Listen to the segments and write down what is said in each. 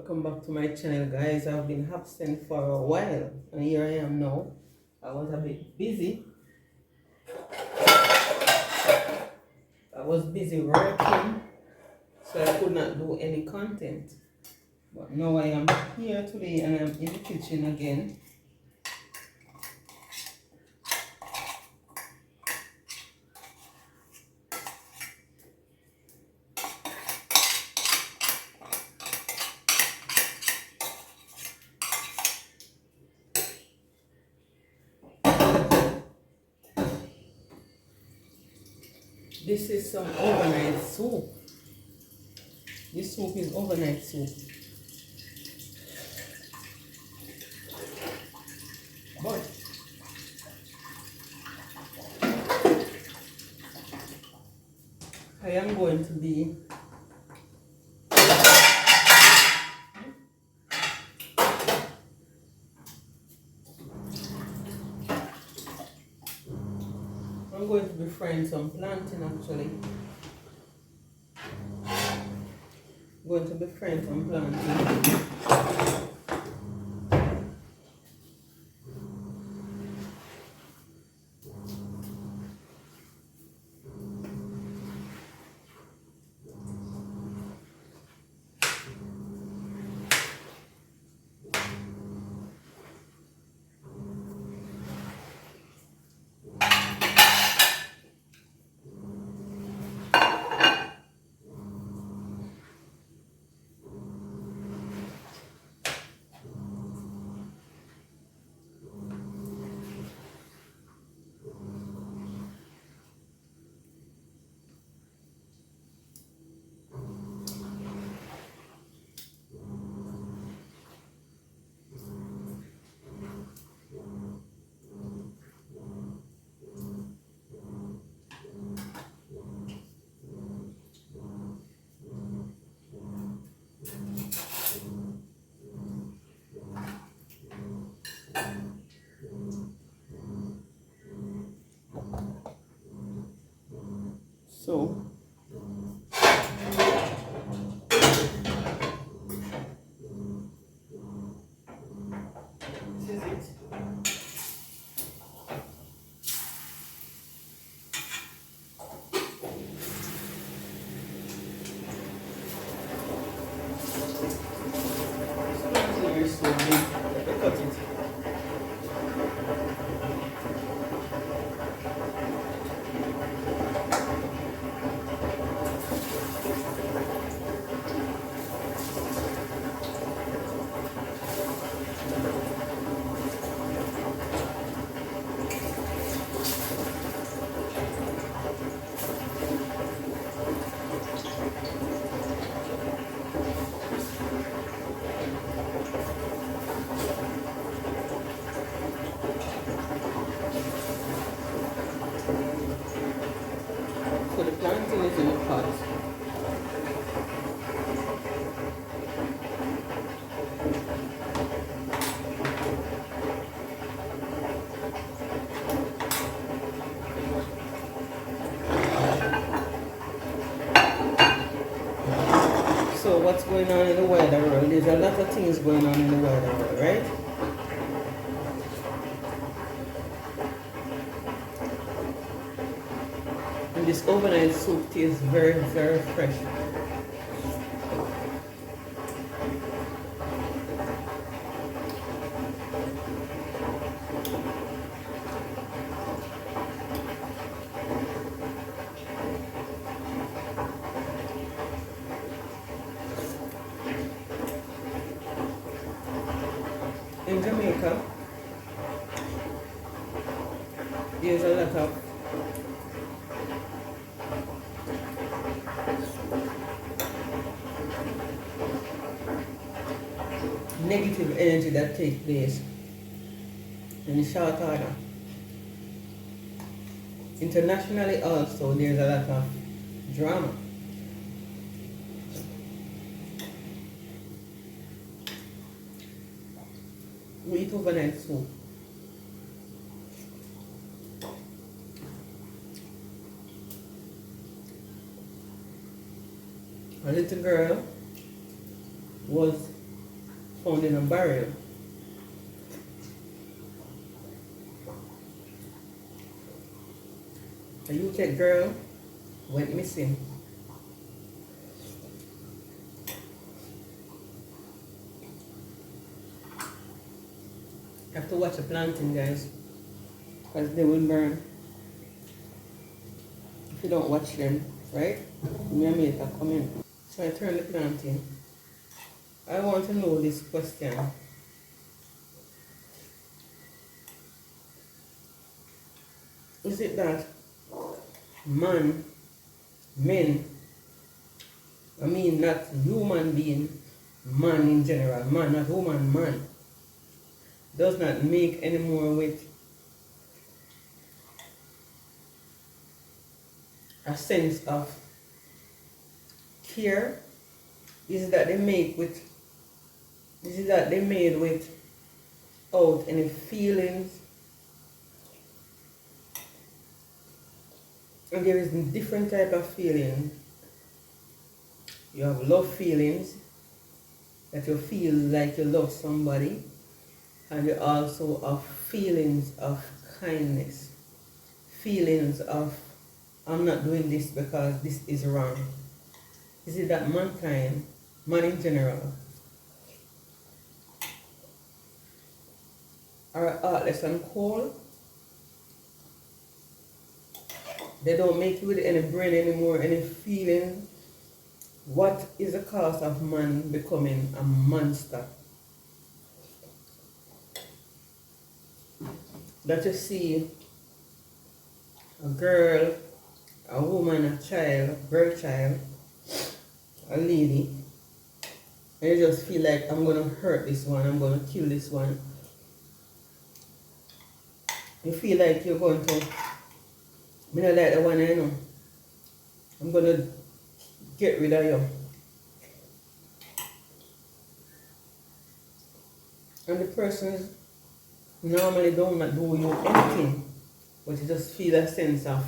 welcome back to my channel, guys. I've been absent for a while and here I am now. I was a bit busy. I was busy working, so I could not do any content. But now I am here today and I'm in the kitchen again. This is some overnight soup. This soup is overnight soup. But I am going to be frying some plantain actually. Going to be frying some plantain. So this is it. Very slowly. Cut it. So the plantain is in the pot. So what's going on in the wider world? There's a lot of things going on in the wider world, right? And this overnight soup tastes very, very fresh. In Jamaica, there's a lot of negative energy that takes place in short order. Internationally also, there's a lot of drama. We eat overnight soup. A little girl was found in a barrel. A UK girl went missing. You have to watch the plantain, guys, because they will burn if you don't watch them, right? Me and mate are coming. So I turn the plantain. I want to know this question. Is it that men, I mean not human being, man in general, man, not woman, man, does not make any more with a sense of care? Is it that they make with, is it that they made without any feelings? And there is different type of feeling. You have love feelings, that you feel like you love somebody, and you also have feelings of kindness, feelings of I'm not doing this because this is wrong. Is it that mankind, man in general, are heartless and cold? They don't make you with any brain anymore, any feeling. What is the cause of man becoming a monster? That you see a girl, a woman, a child, a girl child, a lady, and you just feel like I'm gonna hurt this one, I'm gonna kill this one. You feel like you're going to, me not like the one I know. I'm gonna get rid of you. And the person normally don't not do you anything, but you just feel a sense of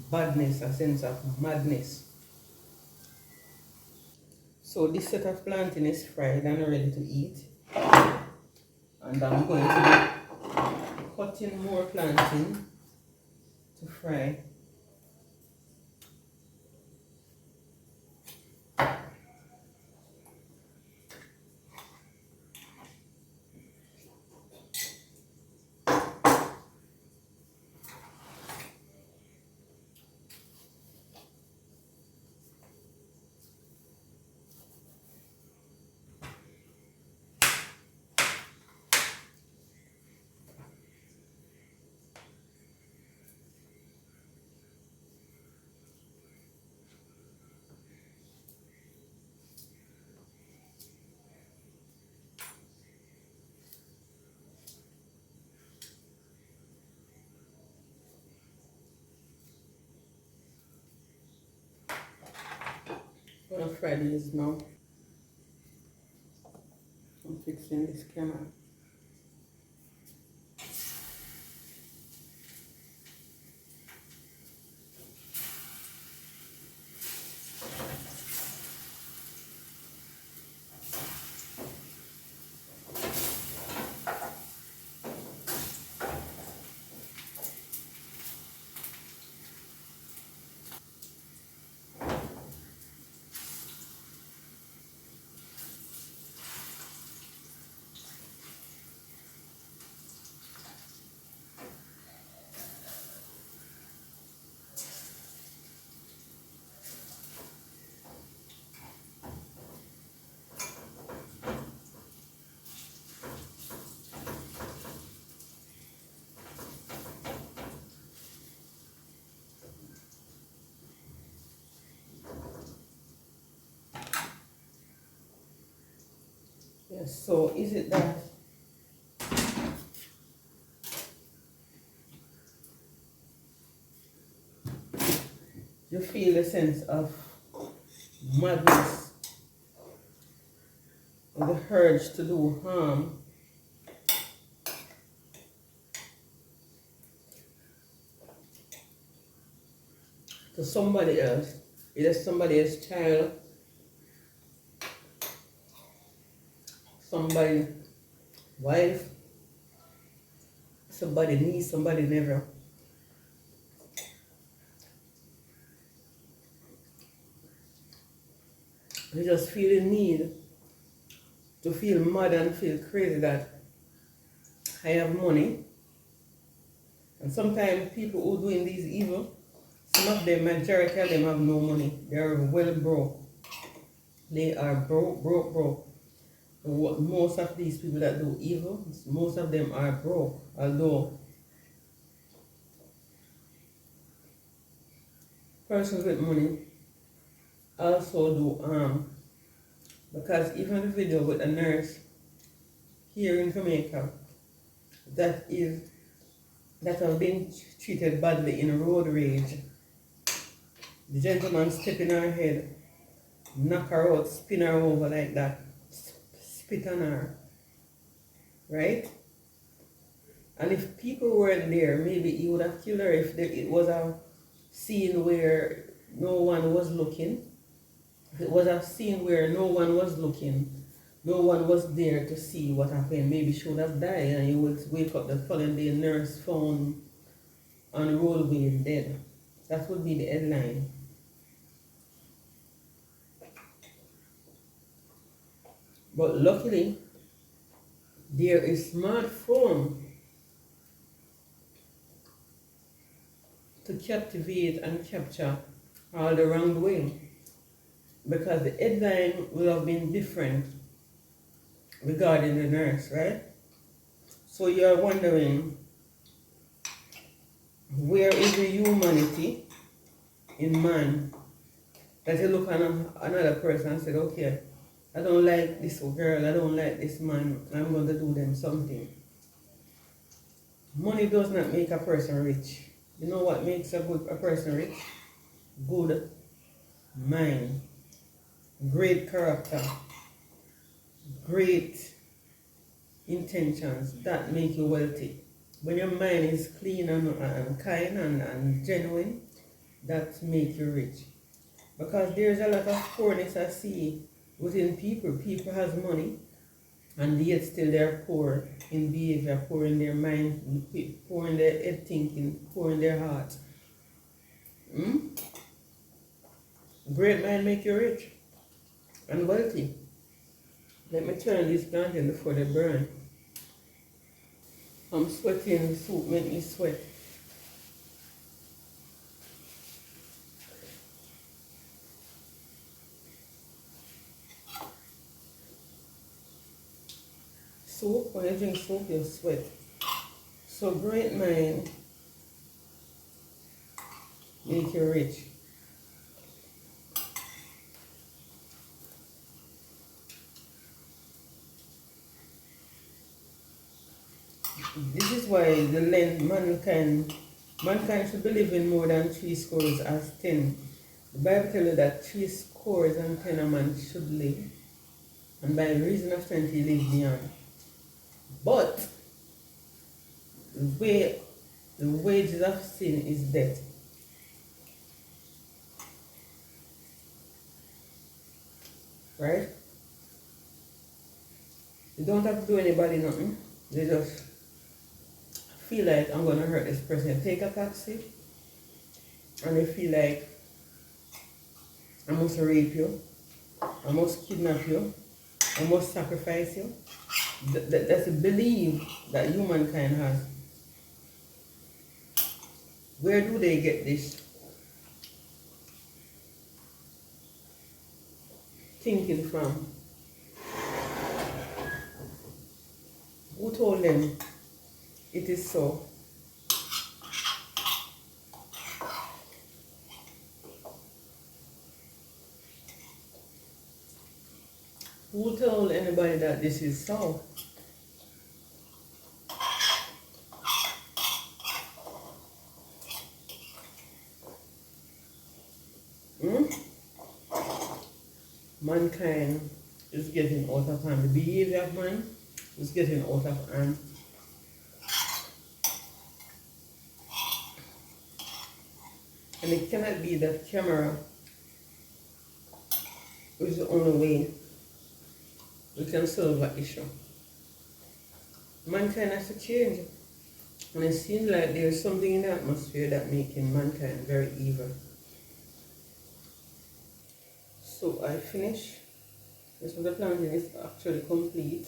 badness, a sense of madness. So this set of plantain is fried and ready to eat. And I'm going to be cutting more plantain to fry. I'm gonna fry these now. I'm fixing this camera. Yes, so is it that you feel a sense of madness, or the urge to do harm to somebody else, either somebody else's child, somebody wife, somebody niece, somebody never. You just feel the need to feel mad and feel crazy that I have money. And sometimes people who doing these evil, some of them, majority of them have no money. They are well broke. They are broke, broke, broke. Most of these people that do evil, most of them are broke. Although persons with money also do harm. Because even the video with a nurse here in Jamaica that have been treated badly in road rage. The gentleman step in her head, knock her out, spin her over like that, spit on her, right? And if people weren't there, maybe he would have killed her if it was a scene where no one was looking. If it was a scene where no one was looking, no one was there to see what happened, maybe she would have died and you would wake up the following day, nurse found on the roadway dead. That would be the headline. But luckily, there is smartphone to captivate and capture all the wrong way. Because the headline will have been different regarding the nurse, right? So you're wondering, where is the humanity in man that you look at another person and said, okay, I don't like this girl, I don't like this man, I'm going to do them something. Money does not make a person rich. You know what makes a person rich? Good mind, great character, great intentions, that make you wealthy. When your mind is clean and kind and genuine, that make you rich. Because there's a lot of poorness I see within people. People has money and yet still they're poor in behavior, poor in their mind, poor in their head thinking, poor in their heart. Great mind make you rich and wealthy. Let me turn this plantain before they burn. I'm sweating, the soup make me sweat. Soup, when you drink soup, you sweat. So great mind make you rich. This is why the mankind should believe in more than 3 scores as 10. The Bible tells you that 3 scores and 10 a man should live, and by reason of strength he lives beyond. But the wages of sin is death. Right? You don't have to do anybody nothing. They just feel like I'm gonna hurt this person. Take a taxi and they feel like I must rape you, I must kidnap you, I must sacrifice you. That's a belief that humankind has. Where do they get this thinking from? Who told them it is so? Who told anybody that this is so? Mankind is getting out of hand. The behavior of man is getting out of hand. And it cannot be that camera is the only way we can solve an issue. Mankind has to change. And it seems like there's something in the atmosphere that making mankind very evil. So I finish. This is the planting is actually complete.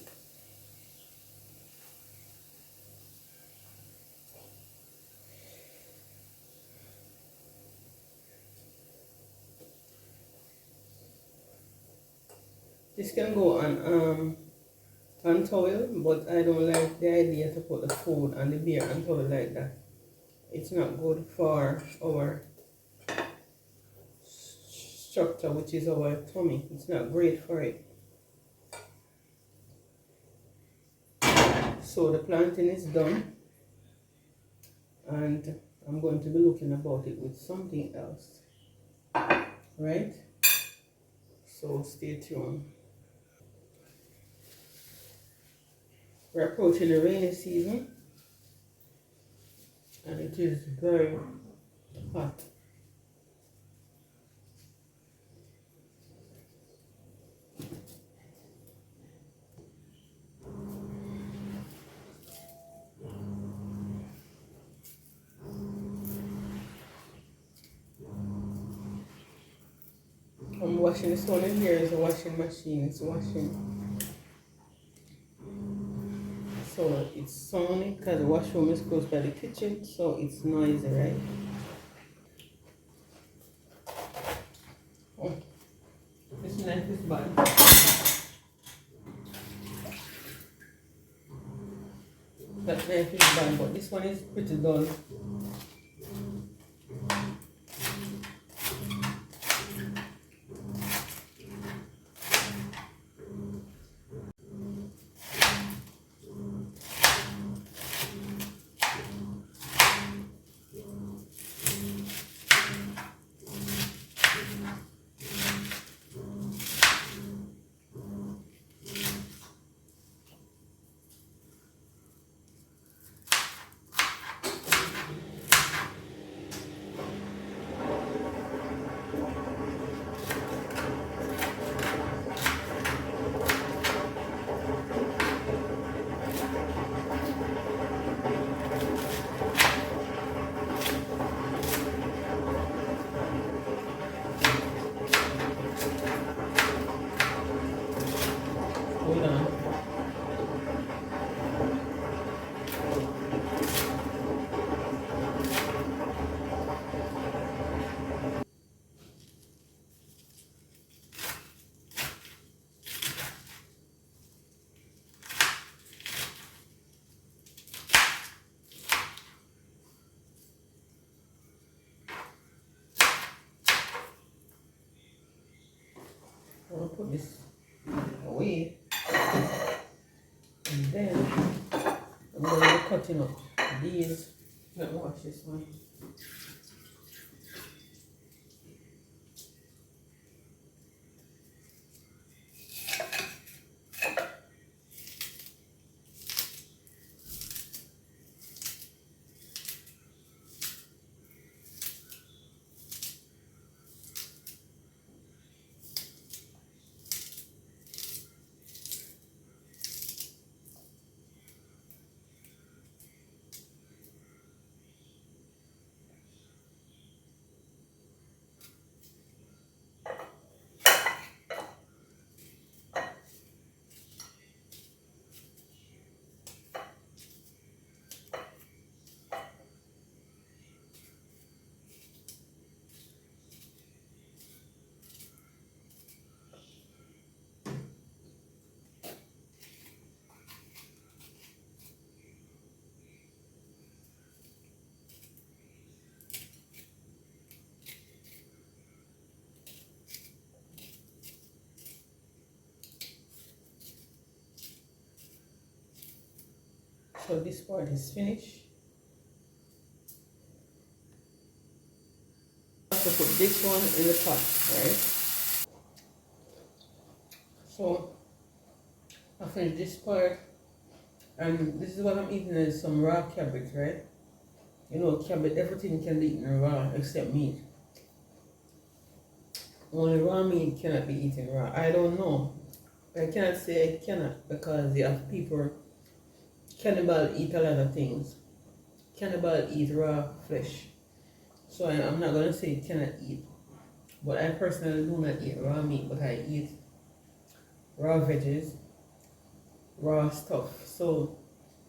This can go on towel, but I don't like the idea to put the food and the beer on towel like that. It's not good for our structure, which is our tummy. It's not great for it. So the planting is done, and I'm going to be looking about it with something else, right? So stay tuned. We're approaching the rainy season, and it is very hot. I'm washing this one in here is a washing machine. It's washing. So it's sounding because the washroom is close by the kitchen, so it's noisy, right? Oh, this knife is bad. That knife is bad, but this one is pretty dull. Hold on. I'll put this away, and then I'm going to be cutting up these. Let me wash this one. So this part is finished. I have to put this one in the pot, right? So I finished this part, and this is what I'm eating is some raw cabbage, right? You know, cabbage, everything can be eaten raw except meat. Only raw meat cannot be eaten raw. I don't know. I can't say I cannot because you have people, cannibal eat a lot of things. Cannibal eat raw flesh. So I'm not going to say cannot eat. But I personally do not eat raw meat, but I eat raw veggies, raw stuff. So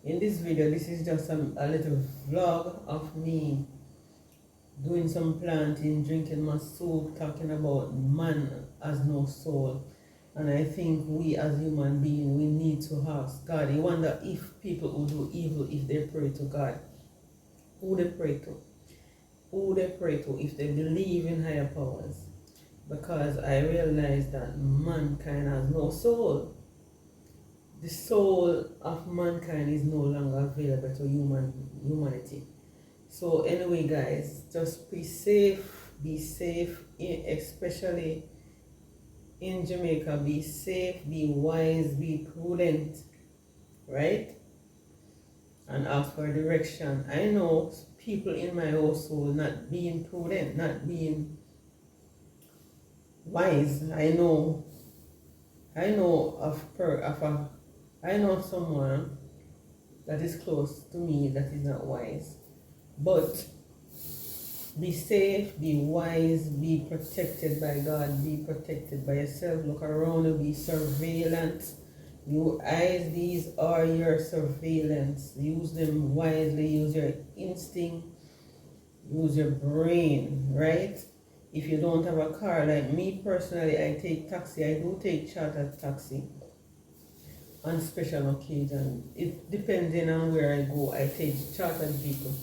in this video, this is just a little vlog of me doing some planting, drinking my soup, talking about man has no soul. And I think we as human beings, we need to ask God. I wonder if people who do evil, if they pray to God, who they pray to? Who they pray to if they believe in higher powers? Because I realize that mankind has no soul. The soul of mankind is no longer available to humanity. So anyway, guys, just be safe, especially in Jamaica. Be safe, be wise, be prudent, right? And ask for direction. I know people in my household not being prudent, not being wise. I know I know someone that is close to me that is not wise. But be safe, be wise, be protected by God, be protected by yourself. Look around you, be surveillant. Your eyes, these are your surveillance. Use them wisely, use your instinct, use your brain, right? If you don't have a car, like me personally, I take taxi. I do take chartered taxi on special occasion. It depending on where I go, I take chartered vehicle.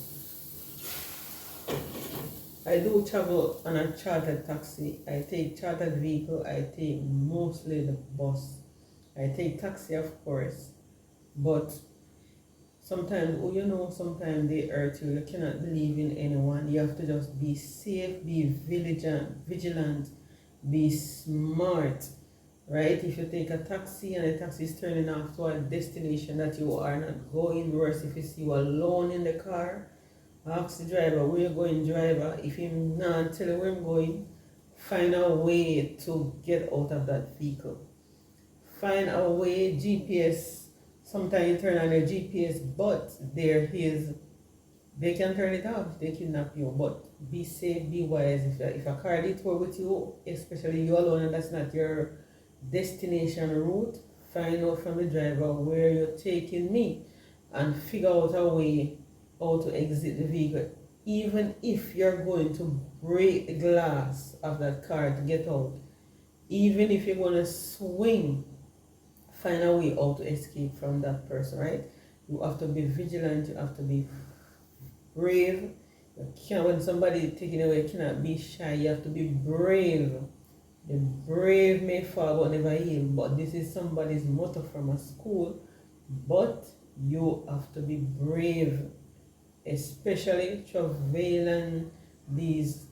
I do travel on a chartered taxi. I take chartered vehicle. I take mostly the bus. I take taxi, of course, but sometimes, oh, you know, sometimes they hurt you. You cannot believe in anyone. You have to just be safe, be vigilant, be smart, right? If you take a taxi and the taxi is turning off to a destination that you are not going, worse if you see you alone in the car, ask the driver where you're going, driver. If he not tell you where I'm going, find a way to get out of that vehicle. Find a way, GPS. Sometimes you turn on your GPS, but they can turn it off if they kidnap you. But be safe, be wise. If a car detour with you, especially you alone and that's not your destination route, find out from the driver where you're taking me and figure out a way how to exit the vehicle. Even if you're going to break the glass of that car to get out, even if you're going to swing, find a way out to escape from that person, right? You have to be vigilant, you have to be brave. You can't, when somebody taking away, you cannot be shy, you have to be brave. The brave may fall but never heal, but this is somebody's motto from a school. But you have to be brave, especially traveling these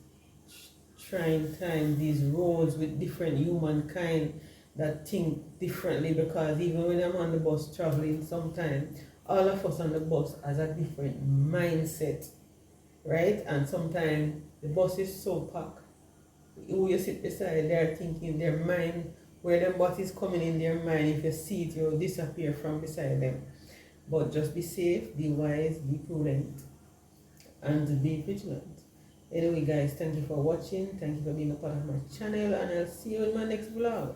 trying times, these roads with different humankind that think differently, because even when I'm on the bus traveling, sometimes all of us on the bus has a different mindset, right? And sometimes the bus is so packed, who you sit beside, they're thinking their mind, where the bus is coming in their mind, if you see it, you'll disappear from beside them. But just be safe, be wise, be prudent, and be vigilant. Anyway, guys, thank you for watching, thank you for being a part of my channel, and I'll see you in my next vlog.